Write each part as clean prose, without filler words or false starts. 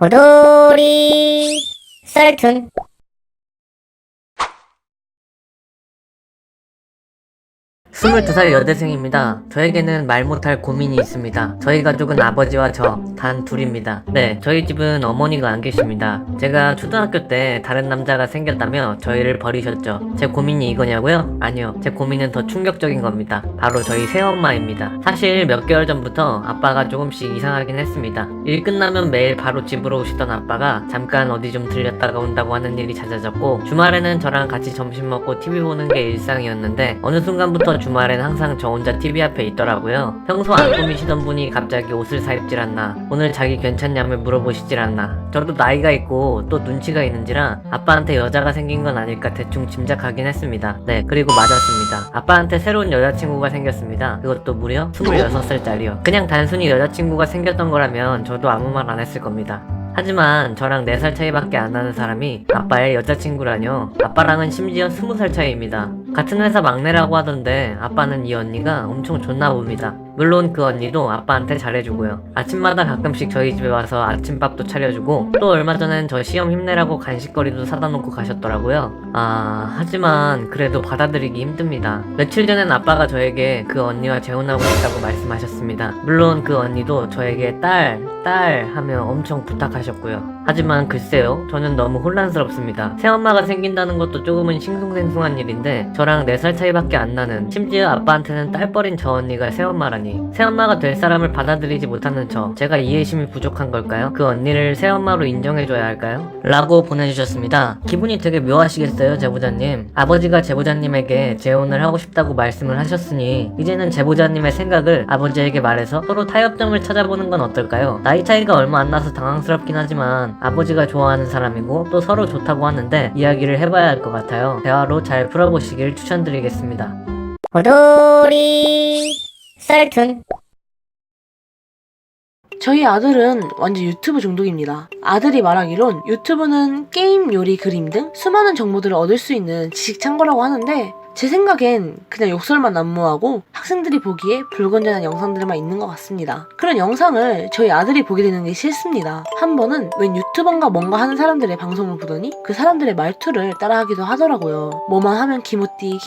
고돌이 썰툰. 스물두 살 여대생입니다. 저에게는 말 못할 고민이 있습니다. 저희 가족은 아버지와 저 단 둘입니다. 네, 저희 집은 어머니가 안 계십니다. 제가 초등학교 때 다른 남자가 생겼다며 저희를 버리셨죠. 제 고민이 이거냐고요? 아니요, 제 고민은 더 충격적인 겁니다. 바로 저희 새엄마입니다. 사실 몇 개월 전부터 아빠가 조금씩 이상하긴 했습니다. 일 끝나면 매일 바로 집으로 오시던 아빠가 잠깐 어디 좀 들렸다가 온다고 하는 일이 잦아졌고, 주말에는 저랑 같이 점심 먹고 TV 보는 게 일상이었는데 어느 순간부터 주말엔 항상 저 혼자 TV 앞에 있더라고요. 평소 안 꾸미시던 분이 갑자기 옷을 사입질 않나, 오늘 자기 괜찮냐며 물어보시질 않나. 저도 나이가 있고 또 눈치가 있는지라 아빠한테 여자가 생긴 건 아닐까 대충 짐작하긴 했습니다. 네, 그리고 맞았습니다. 아빠한테 새로운 여자친구가 생겼습니다. 그것도 무려 26살짜리요. 그냥 단순히 여자친구가 생겼던 거라면 저도 아무 말 안 했을 겁니다. 하지만 저랑 4살 차이밖에 안 나는 사람이 아빠의 여자친구라뇨. 아빠랑은 심지어 20살 차이입니다. 같은 회사 막내라고 하던데 아빠는 이 언니가 엄청 좋나 봅니다. 물론 그 언니도 아빠한테 잘해주고요. 아침마다 가끔씩 저희 집에 와서 아침밥도 차려주고, 또 얼마 전엔 저 시험 힘내라고 간식거리도 사다 놓고 가셨더라고요. 하지만 그래도 받아들이기 힘듭니다. 며칠 전엔 아빠가 저에게 그 언니와 재혼하고 싶다고 말씀하셨습니다. 물론 그 언니도 저에게 딸 하며 엄청 부탁하셨고요. 하지만 글쎄요, 저는 너무 혼란스럽습니다. 새엄마가 생긴다는 것도 조금은 싱숭생숭한 일인데 저랑 4살 차이밖에 안 나는, 심지어 아빠한테는 딸뻘인 저 언니가 새엄마라니. 새엄마가 될 사람을 받아들이지 못하는 제가 이해심이 부족한 걸까요? 그 언니를 새엄마로 인정해줘야 할까요? 라고 보내주셨습니다. 기분이 되게 묘하시겠어요, 제보자님. 아버지가 제보자님에게 재혼을 하고 싶다고 말씀을 하셨으니 이제는 제보자님의 생각을 아버지에게 말해서 서로 타협점을 찾아보는 건 어떨까요? 나이 차이가 얼마 안 나서 당황스럽긴 하지만 아버지가 좋아하는 사람이고 또 서로 좋다고 하는데 이야기를 해봐야 할 것 같아요. 대화로 잘 풀어보시길 추천드리겠습니다. 고돌이 썰툰. 저희 아들은 완전 유튜브 중독입니다. 아들이 말하기론 유튜브는 게임, 요리, 그림 등 수많은 정보들을 얻을 수 있는 지식 창고라고 하는데, 제 생각엔 그냥 욕설만 난무하고 학생들이 보기에 불건전한 영상들만 있는 것 같습니다. 그런 영상을 저희 아들이 보게 되는 게 싫습니다. 한 번은 웬 유튜버인가 뭔가 하는 사람들의 방송을 보더니 그 사람들의 말투를 따라하기도 하더라고요. 뭐만 하면 기모띠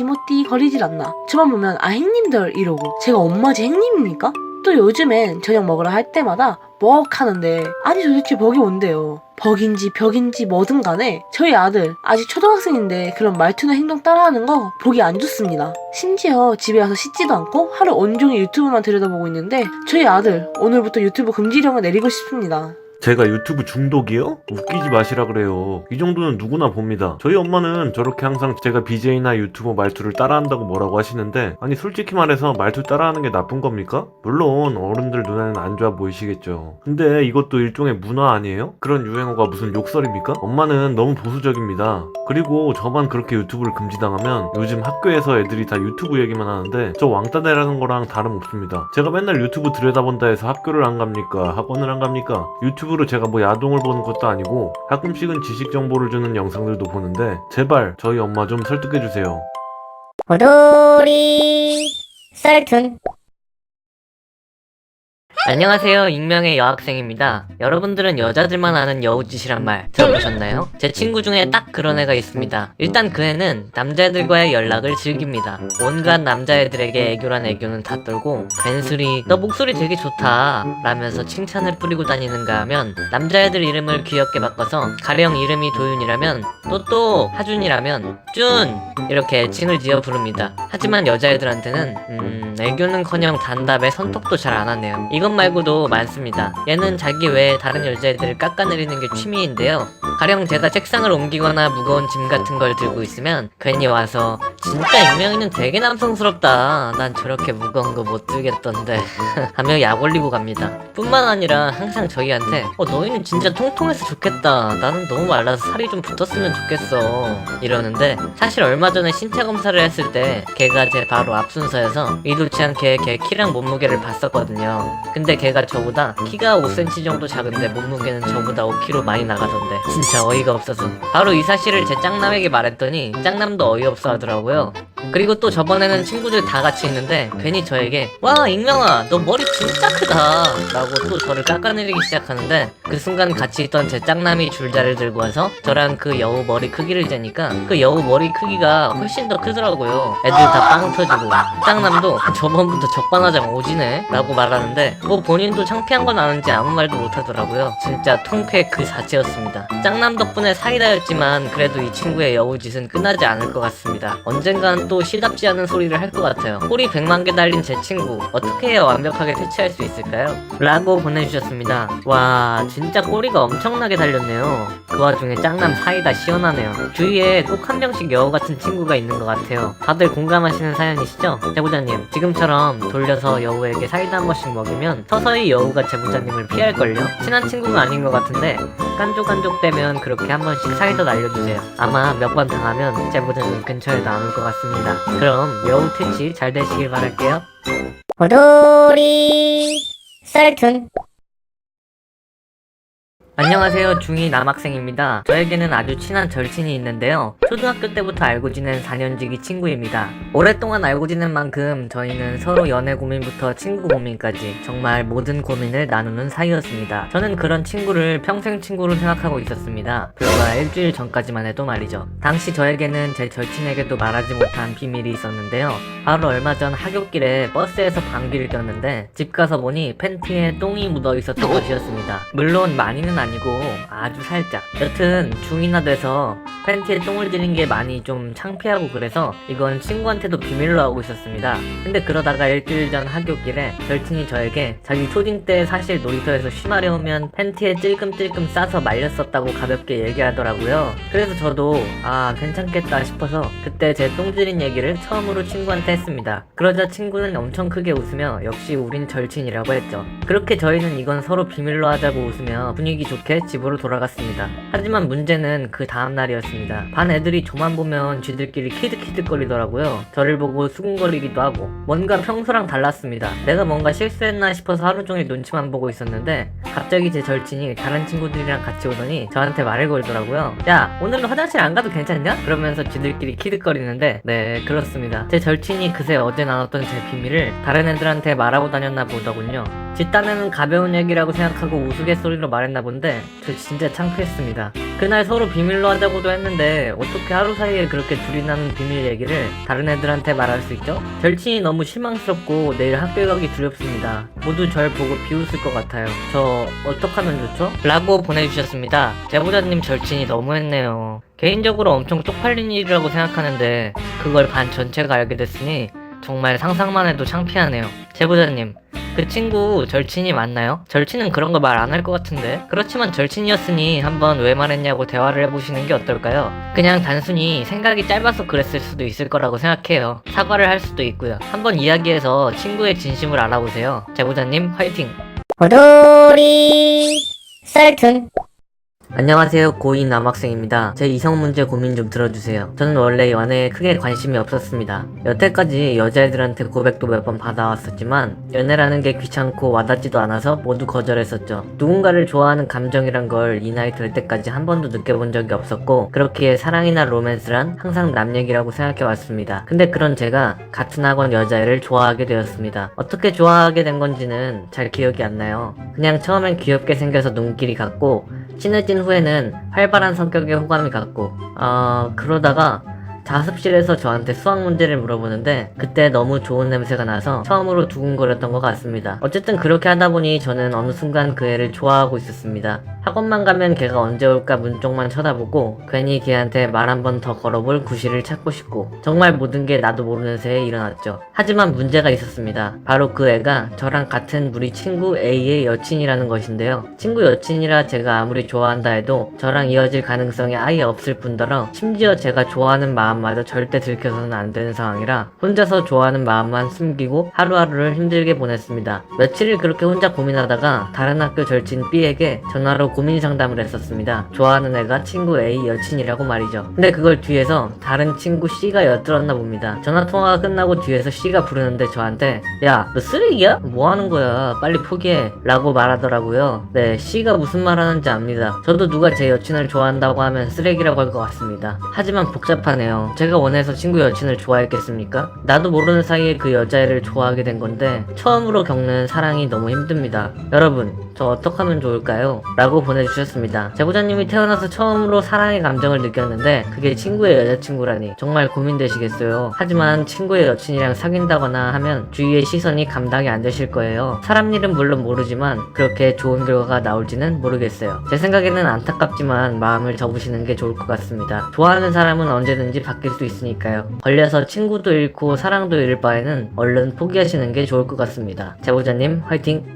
거리질 않나, 저만 보면 아 행님들 이러고, 제가 엄마지 행님입니까? 또 요즘엔 저녁 먹으러 할 때마다 먹 하는데, 아니 도대체 먹이 뭔데요? 버긴지 벽인지 뭐든 간에 저희 아들 아직 초등학생인데 그런 말투나 행동 따라하는 거 보기 안 좋습니다. 심지어 집에 와서 씻지도 않고 하루 온종일 유튜브만 들여다보고 있는데 저희 아들 오늘부터 유튜브 금지령을 내리고 싶습니다. 제가 유튜브 중독이요? 웃기지 마시라 그래요. 이 정도는 누구나 봅니다. 저희 엄마는 저렇게 항상 제가 BJ나 유튜버 말투를 따라한다고 뭐라고 하시는데, 아니 솔직히 말해서 말투 따라하는 게 나쁜 겁니까? 물론 어른들 눈에는 안 좋아 보이시겠죠. 근데 이것도 일종의 문화 아니에요? 그런 유행어가 무슨 욕설입니까? 엄마는 너무 보수적입니다. 그리고 저만 그렇게 유튜브를 금지당하면 요즘 학교에서 애들이 다 유튜브 얘기만 하는데 저 왕따내라는 거랑 다름없습니다. 제가 맨날 유튜브 들여다본다 해서 학교를 안 갑니까? 학원을 안 갑니까? 유튜브로 제가 뭐 야동을 보는 것도 아니고 가끔씩은 지식 정보를 주는 영상들도 보는데 제발 저희 엄마 좀 설득해주세요. 고돌이 썰툰. 안녕하세요, 익명의 여학생입니다. 여러분들은 여자들만 아는 여우짓이란 말 들어보셨나요? 제 친구 중에 딱 그런 애가 있습니다. 일단 그 애는 남자애들과의 연락을 즐깁니다. 온갖 남자애들에게 애교란 애교는 다 떨고 괜스레 너 목소리 되게 좋다 라면서 칭찬을 뿌리고 다니는가 하면, 남자애들 이름을 귀엽게 바꿔서 가령 이름이 도윤이라면 또또 하준이라면 준 이렇게 애칭을 지어 부릅니다. 하지만 여자애들한테는 애교는커녕 단답에 손톱도 잘 안 하네요. 이것 말고도 많습니다. 얘는 자기 외에 다른 여자애들을 깎아내리는 게 취미인데요. 가령 제가 책상을 옮기거나 무거운 짐 같은 걸 들고 있으면 괜히 와서 진짜 익명이는 되게 남성스럽다, 난 저렇게 무거운 거 못 들겠던데 하며 약 올리고 갑니다. 뿐만 아니라 항상 저희한테 너희는 진짜 통통해서 좋겠다, 나는 너무 말라서 살이 좀 붙었으면 좋겠어 이러는데, 사실 얼마 전에 신체 검사를 했을 때 걔가 제 바로 앞 순서여서 의도치 않게 걔 키랑 몸무게를 봤었거든요. 근데 걔가 저보다 키가 5cm 정도 작은데 몸무게는 저보다 5kg 많이 나가던데 진짜 어이가 없어서 바로 이 사실을 제 짱남에게 말했더니 짱남도 어이없어 하더라고요. 그리고 또 저번에는 친구들 다 같이 있는데 괜히 저에게 와 익명아 너 머리 진짜 크다 라고 또 저를 깎아내리기 시작하는데 그 순간 같이 있던 제 짝남이 줄자를 들고 와서 저랑 그 여우 머리 크기를 재니까 그 여우 머리 크기가 훨씬 더 크더라고요. 애들 다 빵 터지고 짝남도 저번부터 적반하장 오지네 라고 말하는데 뭐 본인도 창피한 건 아는지 아무 말도 못하더라고요. 진짜 통쾌 그 자체였습니다. 짝남 덕분에 사이다였지만 그래도 이 친구의 여우짓은 끝나지 않을 것 같습니다. 언젠간 또 시답지 않은 소리를 할 것 같아요. 꼬리 100만 개 달린 제 친구 어떻게 해야 완벽하게 퇴치할 수 있을까요? 라고 보내주셨습니다. 와 진짜 꼬리가 엄청나게 달렸네요. 그 와중에 짝남 사이다 시원하네요. 주위에 꼭 한 명씩 여우 같은 친구가 있는 것 같아요. 다들 공감하시는 사연이시죠? 제보자님 지금처럼 돌려서 여우에게 사이다 한 번씩 먹이면 서서히 여우가 제보자님을 피할걸요? 친한 친구가 아닌 것 같은데 깐족깐족되면 그렇게 한 번씩 사이다 날려주세요. 아마 몇 번 당하면 제보자님 근처에도 안 올 것 같습니다. 그럼 여우 퇴치 잘 되시길 바랄게요. 호돌이 썰툰 안녕하세요. 중2 남학생입니다. 저에게는 아주 친한 절친이 있는데요. 초등학교 때부터 알고 지낸 4년지기 친구입니다. 오랫동안 알고 지낸 만큼 저희는 서로 연애 고민부터 친구 고민까지 정말 모든 고민을 나누는 사이였습니다. 저는 그런 친구를 평생 친구로 생각하고 있었습니다. 불과 일주일 전까지만 해도 말이죠. 당시 저에게는 제 절친에게도 말하지 못한 비밀이 있었는데요. 바로 얼마 전 하굣길에 버스에서 방귀를 꼈는데 집 가서 보니 팬티에 똥이 묻어 있었던 것이었습니다. 물론 많이는 아니고 아주 살짝. 여튼 중2나 돼서 팬티에 똥을 들인 게 많이 좀 창피하고 그래서 이건 친구한테도 비밀로 하고 있었습니다. 근데 그러다가 일주일 전 하굣길에 절친이 저에게 자기 초딩 때 사실 놀이터에서 쉬마려우면 팬티에 찔끔찔끔 싸서 말렸었다고 가볍게 얘기하더라고요. 그래서 저도 아 괜찮겠다 싶어서 그때 제 똥 들인 얘기를 처음으로 친구한테 했습니다. 그러자 친구는 엄청 크게 웃으며 역시 우린 절친이라고 했죠. 그렇게 저희는 이건 서로 비밀로 하자고 웃으며 분위기 좋게 집으로 돌아갔습니다. 하지만 문제는 그 다음날이었습니다. 반 애들이 저만 보면 쥐들끼리 키득키득거리더라고요. 저를 보고 수군거리기도 하고 뭔가 평소랑 달랐습니다. 내가 뭔가 실수했나 싶어서 하루 종일 눈치만 보고 있었는데 갑자기 제 절친이 다른 친구들이랑 같이 오더니 저한테 말을 걸더라고요. 야 오늘은 화장실 안 가도 괜찮냐? 그러면서 쥐들끼리 키득거리는데 네 그렇습니다. 제 절친이 그새 어제 나눴던 제 비밀을 다른 애들한테 말하고 다녔나 보더군요. 지 딴에는 가벼운 얘기라고 생각하고 우스갯소리로 말했나 본데 저 진짜 창피했습니다. 그날 서로 비밀로 하자고도 했는데 어떻게 하루 사이에 그렇게 둘이 나눈 비밀 얘기를 다른 애들한테 말할 수 있죠? 절친이 너무 실망스럽고 내일 학교에 가기 두렵습니다. 모두 절 보고 비웃을 것 같아요. 저 어떡하면 좋죠? 라고 보내주셨습니다. 제보자님 절친이 너무했네요. 개인적으로 엄청 쪽팔린 일이라고 생각하는데 그걸 반 전체가 알게 됐으니 정말 상상만 해도 창피하네요. 제보자님 그 친구 절친이 맞나요? 절친은 그런 거 말 안 할 것 같은데. 그렇지만 절친이었으니 한번 왜 말했냐고 대화를 해보시는 게 어떨까요? 그냥 단순히 생각이 짧아서 그랬을 수도 있을 거라고 생각해요. 사과를 할 수도 있고요. 한번 이야기해서 친구의 진심을 알아보세요. 제보자님 화이팅! 호돌이 썰툰 안녕하세요. 고2 남학생입니다. 제 이성 문제 고민 좀 들어주세요. 저는 원래 연애에 크게 관심이 없었습니다. 여태까지 여자애들한테 고백도 몇 번 받아왔었지만 연애라는 게 귀찮고 와닿지도 않아서 모두 거절했었죠. 누군가를 좋아하는 감정이란 걸 이 나이 될 때까지 한 번도 느껴본 적이 없었고 그렇기에 사랑이나 로맨스란 항상 남 얘기라고 생각해왔습니다. 근데 그런 제가 같은 학원 여자애를 좋아하게 되었습니다. 어떻게 좋아하게 된 건지는 잘 기억이 안 나요. 그냥 처음엔 귀엽게 생겨서 눈길이 갔고 친해진 후에는 활발한 성격에 호감이 갔고 그러다가 자습실에서 저한테 수학 문제를 물어보는데 그때 너무 좋은 냄새가 나서 처음으로 두근거렸던 것 같습니다. 어쨌든 그렇게 하다 보니 저는 어느 순간 그 애를 좋아하고 있었습니다. 학원만 가면 걔가 언제 올까 문 쪽만 쳐다보고 괜히 걔한테 말 한 번 더 걸어볼 구실을 찾고 싶고 정말 모든 게 나도 모르는 새에 일어났죠. 하지만 문제가 있었습니다. 바로 그 애가 저랑 같은 우리 친구 A의 여친이라는 것인데요. 친구 여친이라 제가 아무리 좋아한다 해도 저랑 이어질 가능성이 아예 없을 뿐더러 심지어 제가 좋아하는 마음마저 절대 들켜서는 안 되는 상황이라 혼자서 좋아하는 마음만 숨기고 하루하루를 힘들게 보냈습니다. 며칠을 그렇게 혼자 고민하다가 다른 학교 절친 B에게 전화로 고민 상담을 했었습니다. 좋아하는 애가 친구 A 여친이라고 말이죠. 근데 그걸 뒤에서 다른 친구 C가 엿들었나 봅니다. 전화통화가 끝나고 뒤에서 C가 부르는데 저한테 야 너 쓰레기야? 뭐 하는 거야? 빨리 포기해 라고 말하더라고요. 네 C가 무슨 말 하는지 압니다. 저도 누가 제 여친을 좋아한다고 하면 쓰레기라고 할 것 같습니다. 하지만 복잡하네요. 아니에요. 제가 원해서 친구 여친을 좋아했겠습니까? 나도 모르는 사이에 그 여자애를 좋아하게 된 건데 처음으로 겪는 사랑이 너무 힘듭니다. 여러분, 저 어떻게 하면 좋을까요? 라고 보내주셨습니다. 제보자님이 태어나서 처음으로 사랑의 감정을 느꼈는데 그게 친구의 여자친구라니 정말 고민되시겠어요. 하지만 친구의 여친이랑 사귄다거나 하면 주위의 시선이 감당이 안 되실 거예요. 사람 일은 물론 모르지만 그렇게 좋은 결과가 나올지는 모르겠어요. 제 생각에는 안타깝지만 마음을 접으시는 게 좋을 것 같습니다. 좋아하는 사람은 언제든지 바뀔 수 있으니까요. 걸려서 친구도 잃고 사랑도 잃을 바에는 얼른 포기하시는 게 좋을 것 같습니다. 제보자님 화이팅!